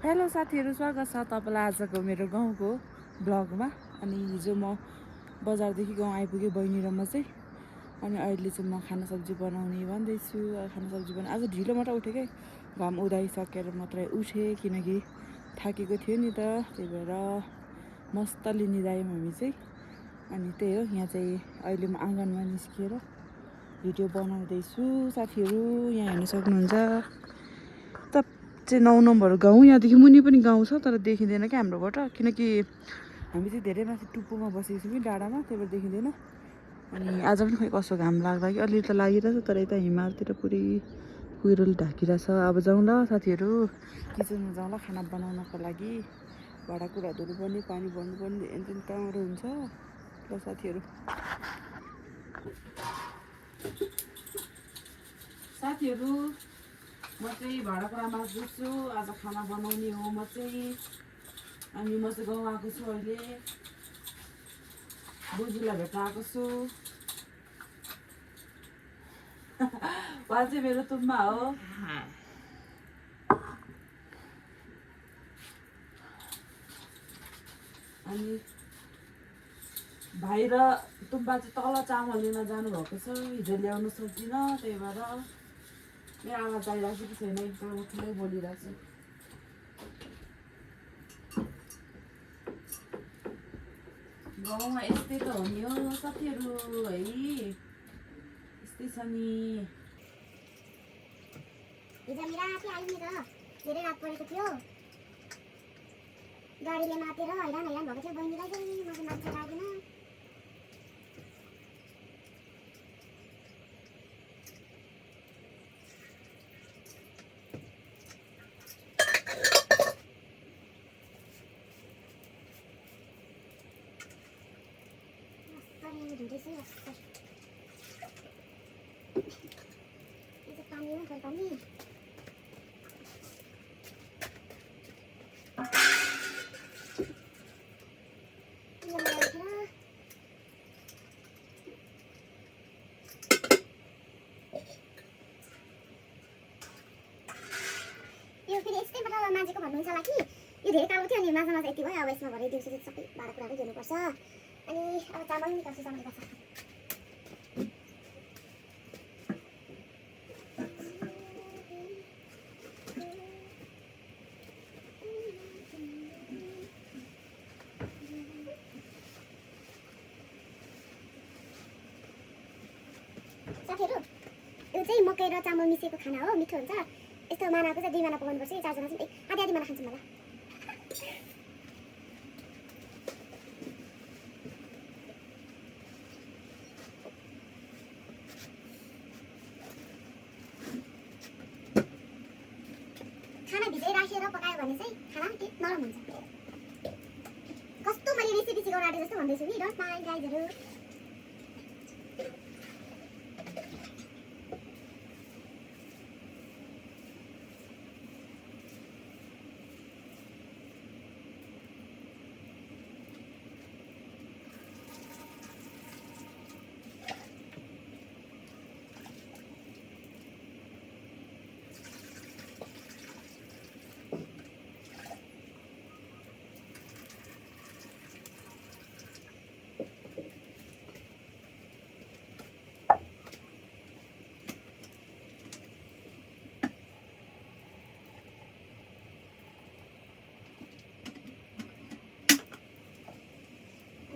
Hello साथीहरू, स्वागत छ तपाईँलाई आजको मेरो गाउँको ब्लगमा। अनि हिजो म बजारदेखि गाउँ आइपुगेँ बहिनी र म चाहिँ। अनि अहिले चाहिँ म खाना सब्जी बनाउने भन्दैछु। खाना सब्जी आज ढिलो मात्र उठेकै, घाम उदाइसकेर मात्रै उठेँ किनकि थाकेको थियो नि त, त्यही भएर मस्तले निदायौँ हामी चाहिँ। अनि त्यही हो, यहाँ चाहिँ अहिले म आँगनमा निस्किएर भिडियो बनाउँदैछु। साथीहरू यहाँ हेर्न सक्नुहुन्छ चाहिँ 9 नम्बर गाउँ, यहाँदेखि मुनि पनि गाउँ छ तर देखिँदैन क्या हाम्रोबाट, किनकि हामी चाहिँ धेरै माथि टुप्पोमा बसेको छौँ कि डाँडामा, त्यही भएर देखिँदैन। अनि आज पनि खोइ कसो घाम लाग्दा कि अलिअलि त लागिरहेछ, तर यता हिमालतिर पुरै कुहिरोले ढाकिरहेछ। अब जाउँ ल साथीहरू, किचनमा जाउँ ल खाना बनाउनको लागि। भाँडाकुँडा धुनुपर्ने, पानी भर्नुपर्ने, एन्जेन कहाँबाट हुन्छ ल साथीहरू। साथीहरू म चाहिँ भाँडाकुँडा माझ्दैछु, आज खाना बनाउने हो म चाहिँ। अनि म चाहिँ गाउँ आएको छु, अहिले बोजूलाई भेट्न आएको छु। उहाँ चाहिँ मेरो तुम्बा हो। अनि भाइ र तुम्बा चाहिँ तल चामल लिन जानुभएको छ, हिजो ल्याउनु सक्दिनँ, त्यही भएर मेरो आवाज आइरहेको कि छैन एकदम ठुलै बोलिरहेको छु। गाउँमा यस्तै त हो नि हो साथीहरू है, यस्तै छ नि। हिजो मेरो आफै आइने त धेरै रात परेको थियो, गाडीले मातेर हैरान भएको थियो बहिनीलाई चाहिँ। म चाहिँ मान्छे लागेन। धुँदैछु पानी हो, घर पानी। यो फेरि यस्तैबाट माझेको भन्नुहुन्छ होला कि यो धेरै कालो थियो, अनि माझा यति भयो। अब यसमा भरे दिउँसो सबै भाँडाकुँडाहरू धुनुपर्छ। अनि अब चामल निकाल्छु, चामल निकाल्छ। साथीहरू यो चाहिँ मकै र चामल मिसिएको खाना हो, मिठो हुन्छ। यस्तो मानाको चाहिँ 2 माना पकाउनुपर्छ। 4 जना चाहिँ आधी आधी माना खान्छौँ होला। खाना भिजाइ राखेर पकायो भने चाहिँ खाना नरम हुन्छ। कस्तो मैले रेसिपी सिकाउन आँटे जस्तो भन्दैछु नि, डोन्ट माइन्ड गाइजहरू।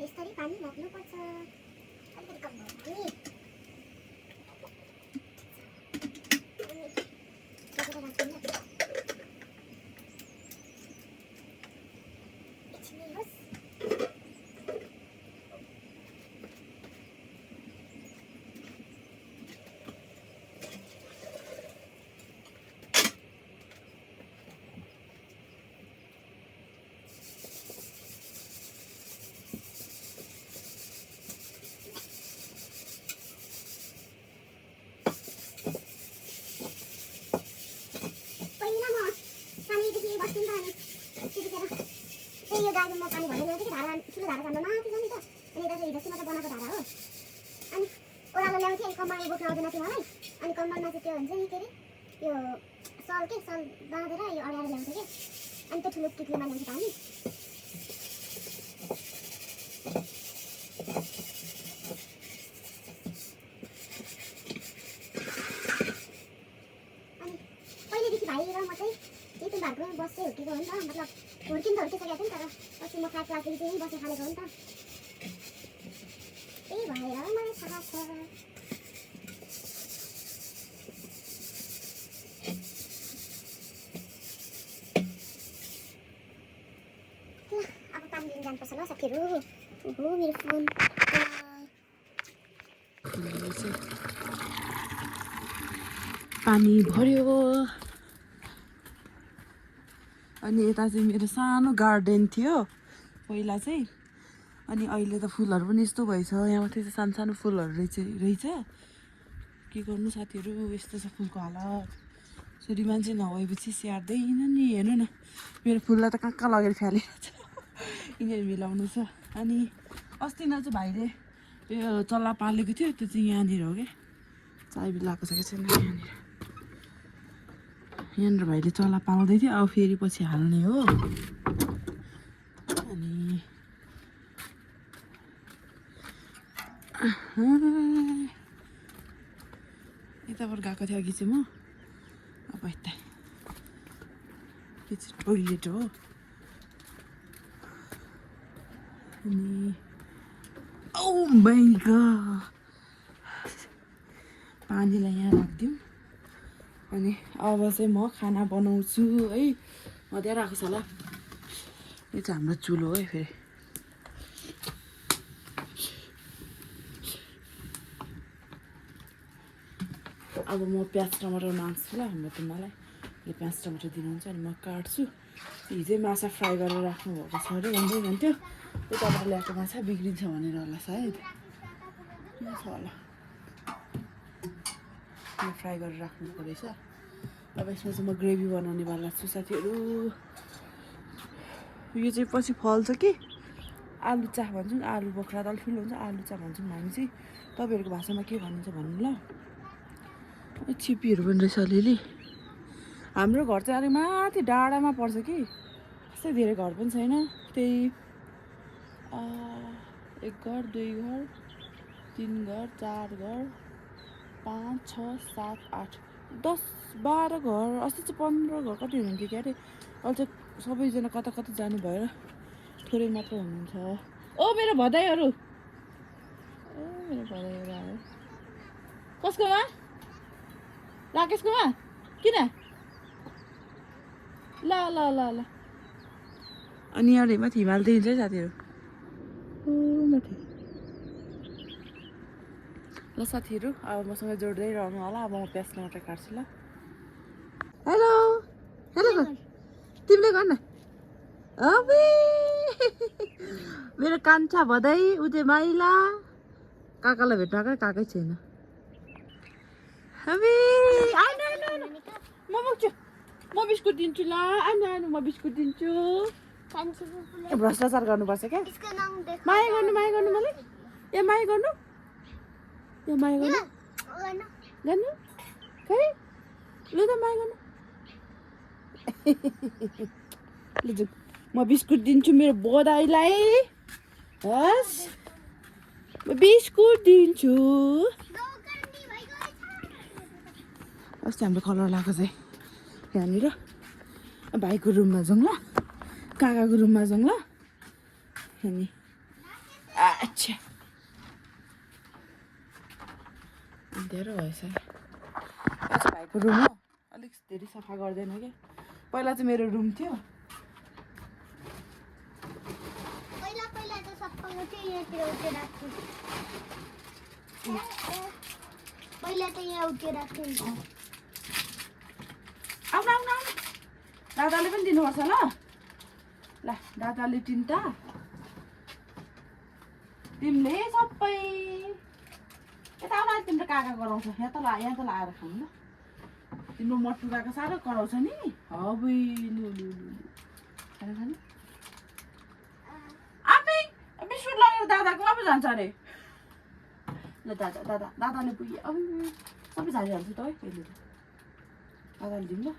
यसरी पानी राख्नुपर्छ, अलिकति कम भयो भने। यो गाईमा म पानी भरेर ल्याउँथेँ कि धारा, ठुलो धारा जाँदा माथि जाने त। अनि यता चाहिँ हिजो चाहिँ बनाएको धारा हो। अनि ओह्रालो ल्याउँथेँ, अनि कम्मरमा बोक्न आउँदैन थियो मलाई। अनि कम्मरमा चाहिँ त्यो हुन्छ नि, के अरे यो सल सल बाँधेर यो अड्याएर ल्याउँथेँ कि। अनि त्यो ठुलो टिकले मानेपछि पानी अनि पहिलेदेखि भाइ र म चाहिँ यही तुम्बाहरूको बस्दै हुर्केको हो नि त मतलब हुर्किन त हुर्किसकेको थियो नि तर पछि म 5 क्लासदेखि चाहिँ यहीँ बस्न थालेको हो नि त त्यही भएर मलाई थाहा छ अब पानी लिन जानुपर्छ ल साथीहरू ओहो मेरो फोन पानी भर्यो अनि यता चाहिँ मेरो सानो गार्डन थियो पहिला चाहिँ अनि अहिले त फुलहरू पनि यस्तो भएछ यहाँ माथि चाहिँ सानो सानो फुलहरू रहेछ के गर्नु साथीहरू यस्तो छ फुलको हालत यसरी मान्छे नभएपछि स्याहार्दैन नि हेर्नु न मेरो फुललाई त कहाँ कहाँ लगेर फ्यालेको छ यिनीहरू मिलाउनु छ अनि अस्ति न चाहिँ भाइले यो चल्ला पालेको थियो त्यो चाहिँ यहाँनिर हो क्या चाबी लगाएको छ कि छैन यहाँनिर भाइले चल्ला पाल्दै थियो अब फेरि पछि हाल्ने हो अनि यताबाट गएको थियो अघि चाहिँ म अब यता किचन टोइलेट हो अनि ओ माई गॉड पानीलाई यहाँ राखिदिउँ अनि अब चाहिँ म खाना बनाउँछु है मजा राखेको छ ल यो चाहिँ हाम्रो चुलो है फेरि अब म प्याज टमाटर माग्छु ल हाम्रो तिमीलाई प्याज टमाटर दिनुहुन्छ अनि म काट्छु हिजै माछा फ्राई गरेर राख्नु भएको छ अरे भन्दै भन्थ्यो यताबाट ल्याएको माछा बिग्रिन्छ भनेर होला सायद के छ होला फ्राई गरेर राख्नुको रहेछ अब यसमा चाहिँ म ग्रेभी बनाउने वाला छु साथीहरू यो चाहिँ पछि फल्छ कि आलु चाह भन्छौँ आलु बोक्रा त अलिक ठुलो हुन्छ आलु चाह भन्छौँ हामी चाहिँ तपाईँहरूको भाषामा के भनिन्छ भन्नु ल छिपीहरू पनि रहेछ अलिअलि हाम्रो घर चाहिँ अलिक माथि डाँडामा पर्छ कि त्यस्तै धेरै घर पनि छैन त्यही 1 घर 2 घर 3 घर 4 घर 5 6 7 8 10 12 घर अस्ति चाहिँ 15 घर कति हुनुहुन्थ्यो क्या अरे अहिले चाहिँ सबैजना कता कता जानु भएर थोरै मात्र हुनुहुन्छ ओ मेरो भदाइहरू आयो कसकोमा राकेशकोमा किन ल ल ल ल अनि यहाँ माथि हिमाल देखिन्छ है साथीहरू माथि ल साथीहरू अब मसँग जोड्दै रहनु होला अब म प्याज टमाटर काट्छु ल हेलो हेलो तिमीले गर्न अबे मेरो कान्छा भदै उते माइला काकालाई भेट्नु आएको काकै छैन अबे म बोक्छु म बिस्कुट दिन्छु ल आउनु म बिस्कुट दिन्छु भ्रष्टाचार गर्नुपर्छ क्या माया गर्नु मलाई ए माया गर्नु ए माया गर्नु गर्नु खै ल त माया गर्नु ल जाऊ म बिस्कुट दिन्छु मेरो बधाईलाई हस् म बिस्कुट दिन्छु अस्ति हाम्रो कलर लगाएको चाहिँ यहाँनिर भाइको रुममा जाउँ ल काकाको रुममा जाउँ ल अनि अच्छा धेरै भएछ अच्छा भाइको रुम हो अलिक धेरै सफा गर्दैन क्या पहिला चाहिँ मेरो रुम थियो पहिला त यहाँ उठेर राख्थ्यो आउनु दादाले पनि दिनुपर्छ ल ल दादाले तिनवटा तिमीले सबै यता आउनु तिम्रो काका कराउँछ यहाँ त लाएर खानु ल तिम्रो मट्टु काका साह्रो कराउँछ नि हबै लु खानु खानु आफै बिस्कुट लगेर दादाकोमा पो जान्छ अरे ल दादाले पुग्यो अब सबै झारिहाल्छु त है पहिले त दादाले दिउँ ल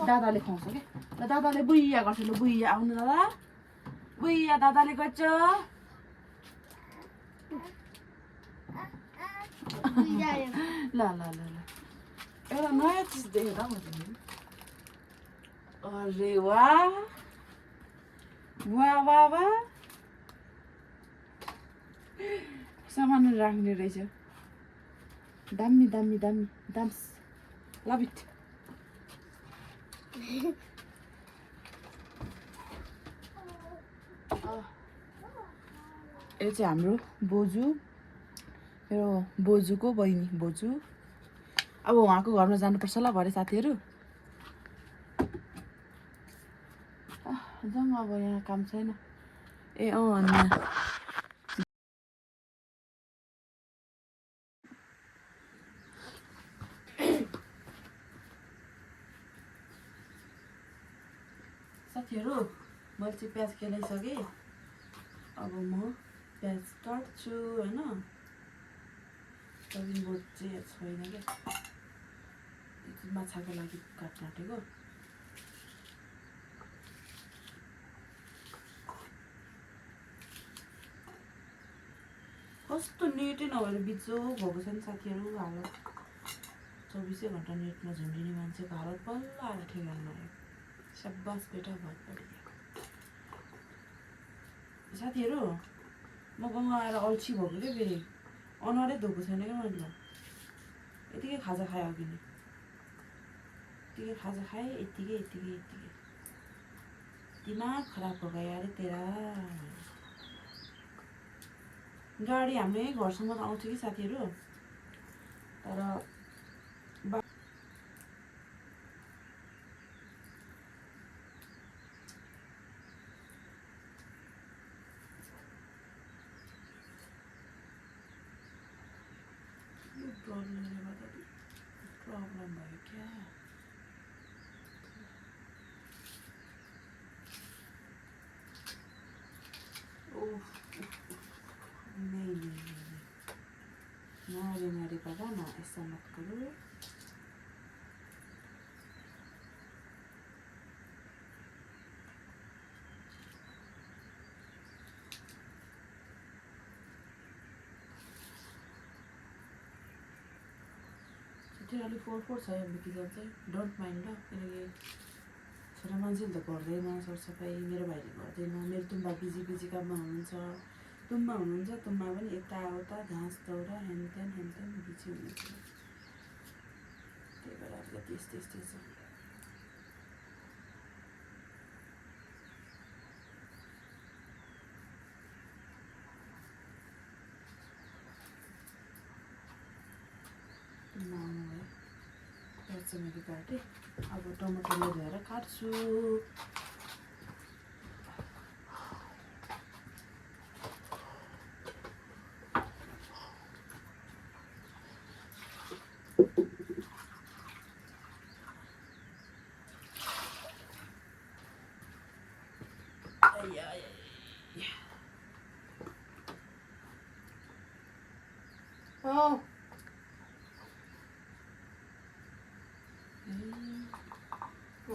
दादाले खुवाउँछ क्या ल दादाले बुइया गर्छ ल बुइया आउनु दादा बुइया दादाले गर्छ ल ल ल ल एउटा नयाँ चिज देखेर मैले अरे वाह वाह वाह वाह सामान राख्ने रहेछ दामी दामी दामी दाम्स लभ इट यो चाहिँ हाम्रो बोजू मेरो बोजूको बहिनी बोजू अब उहाँको घरमा जानुपर्छ ल भरे साथीहरू जाउँ अब यहाँ काम छैन ए अनि साथीहरू मैले चाहिँ प्याज केलाइसकेँ अब म प्याज काट्छु होइन तबिन बोट चाहिँ छैन क्या माछाको लागि काट्न आँटेको कस्तो नेटै नभएर बिजो भएको छ नि साथीहरू हालत 24 घन्टा नेटमा झुन्डिने मान्छेको हालत बल्ल आएर ठेगानमा आयो सब्बास बेटा बहुत बढिया साथीहरू म गाउँमा आएर अल्छी भएको क्या फेरि अनुहारै धोएको छैन क्या मैले यतिकै खाजा खाएँ अघि नै यतिकै खाजा खाएँ यतिकै दिमाग खराब हो गयो अरे तेरा गाडी हाम्रो यहीँ घरसम्म त आउँछ कि साथीहरू तर प्रब्लम भयो क्या नहीं नारी बाबा ना ऐसा मत करो अलिक 4-4 छ बिकिजन चाहिँ डोन्ट माइन्ड ल किनकि छोरा मान्छेले त गर्दैन सरसफाइ मेरो भाइले गर्दैन मेरो तुम्बा बिजी काममा हुनुहुन्छ तुम्बा पनि यताउता घाँस दाउरा हेनतेन बिजी हुनुहुन्छ त्यही भएर अब त्यस्तै छ मैले काटेँ अब टमाटरले धोएर काट्छु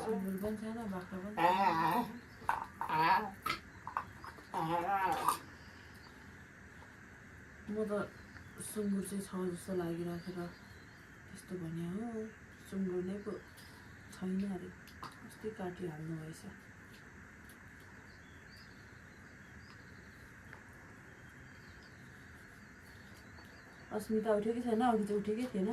सुँगुर पनि छैन बाख्रा पनि म त सुँगुर चाहिँ छ जस्तो लागिराखेर त्यस्तो भने हो सुँगुर नै पो छैन अरे अस्ति काटिहाल्नु भएछ अस्मिता उठ्यो कि छैन अघि चाहिँ उठेकै थिएन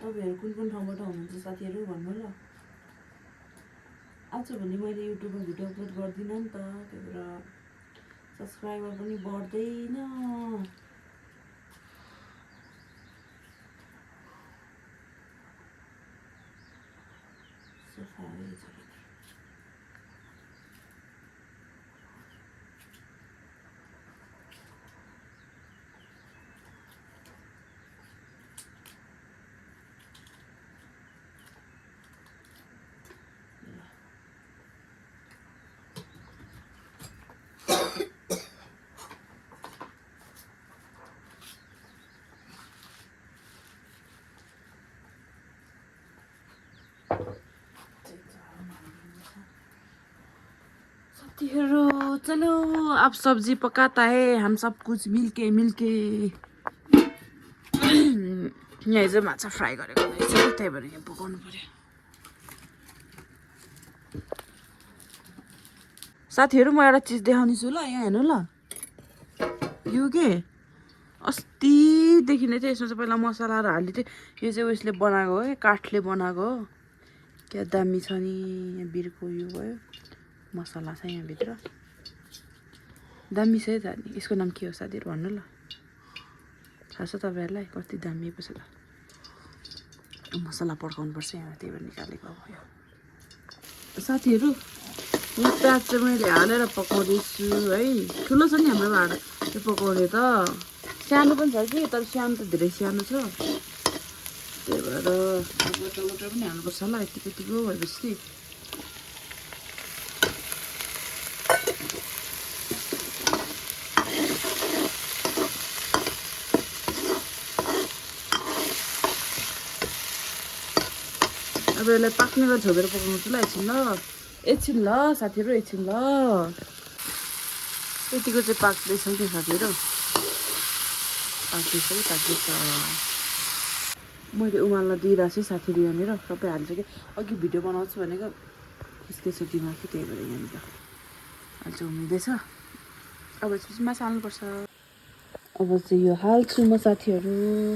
तपाईँहरू कुन कुन ठाउँबाट हुनुहुन्छ साथीहरू भन्नु ल। आजभोलि मैले युट्युबमा भिडियो अपलोड गर्दिनँ नि त, त्यही भएर सब्सक्राइबर पनि बढ्दैन। साथीहरू चलो अब सब्जी पकाता है, हम सब कुछ मिलके मिलके। यहाँ चाहिँ माछा फ्राई गरेको रहेछ, त्यही भएर यहाँ पकाउनु पर्यो। साथीहरू म एउटा चिज देखाउने छु ल, यहाँ हेर्नु ल। यो के अस्तिदेखि नै चाहिँ यसमा चाहिँ पहिला मसलाहरू हालिदिएँ। यो चाहिँ उयसले बनाएको हो, काठले बनाएको हो। क्या दामी छ नि, यहाँ बिर्को यो भयो, मसला छ यहाँभित्र, दामी छ है त। यसको नाम के हो साथीहरू भन्नु ल, थाहा छ तपाईँहरूलाई कति दामी पो छ त। मसला पड्काउनुपर्छ यहाँ, त्यही भएर निकालेको अब यो। साथीहरू यो प्याज चाहिँ मैले हालेर पकाउँदैछु है। ठुलो छ नि हाम्रो भाँडा त्यो पकाउने त, सानो पनि छ कि, तर सानो त धेरै सानो छ, त्यही भएर टमाटर पनि हाल्नुपर्छ होला यतिको यतिको भएपछि। अब यसलाई पाक्ने गरी छोपेर पकाउनुपर्छ ल। एकछिन ल साथीहरू, एकछिन ल। यतिको चाहिँ पाक्दैछ कि साथीहरू, पाक्दैछ। मैले उमाल्न दिइरहेको छु साथीहरू यहाँनिर, सबै हाल्छ कि अघि भिडियो बनाउँछु भनेको खिच्दैछ दिमाग कि, त्यही भएर यहाँनिर अहिले चाहिँ उम्लिँदैछ। अब यसपछि मासु हाल्नुपर्छ। अब चाहिँ यो हाल्छु म साथीहरू।